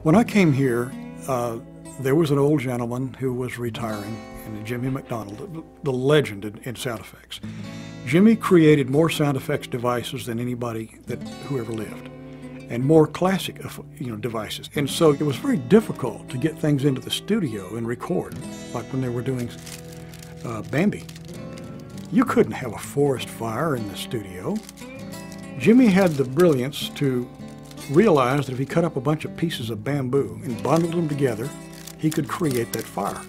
When I came here, there was an old gentleman who was retiring, and Jimmy McDonald, the legend in sound effects. Jimmy created more sound effects devices than anybody who ever lived, and more classic devices. And so it was very difficult to get things into the studio and record, like when they were doing Bambi. You couldn't have a forest fire in the studio. Jimmy had the brilliance to realize that if he cut up a bunch of pieces of bamboo and bundled them together, he could create that fire.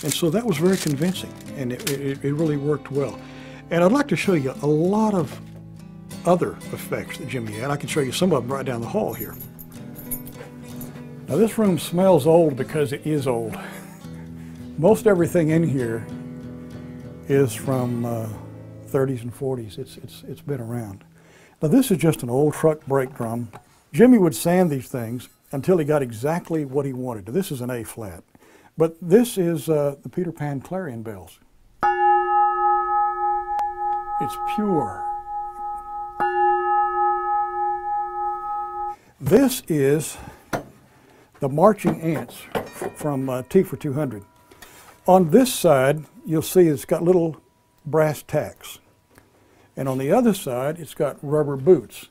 And so that was very convincing, and it really worked well. And I'd like to show you a lot of other effects that Jimmy had. I can show you some of them right down the hall here. Now this room smells old because it is old. Most everything in here is from 30s and 40s. It's been around. Now this is just an old truck brake drum. Jimmy would sand these things until he got exactly what he wanted. This is an A flat. But this is the Peter Pan clarion bells. It's pure. This is the marching ants from T for 200. On this side, you'll see it's got little brass tacks. And on the other side, it's got rubber boots.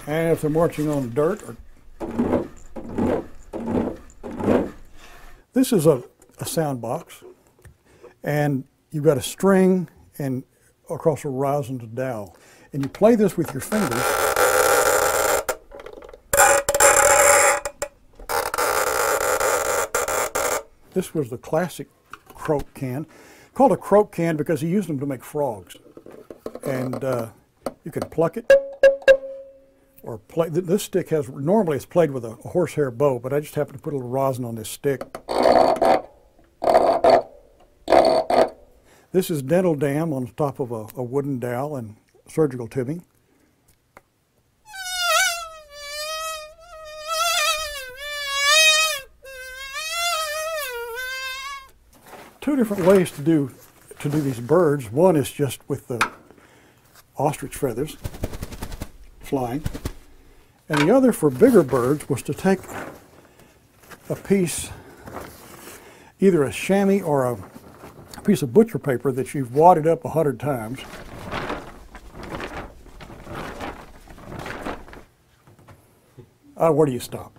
And if they're marching on dirt, this is a sound box, and you've got a string and across a rosin dowel. And you play this with your fingers. This was the classic croak can, called a croak can because he used them to make frogs. And you can pluck it, or play. This stick has, normally it's played with a horsehair bow, but I just happen to put a little rosin on this stick. This is dental dam on top of a wooden dowel and surgical tubing. Two different ways to do these birds. One is just with the ostrich feathers flying, and the other for bigger birds was to take a piece, either a chamois or a piece of butcher paper that you've wadded up 100 times. Where do you stop?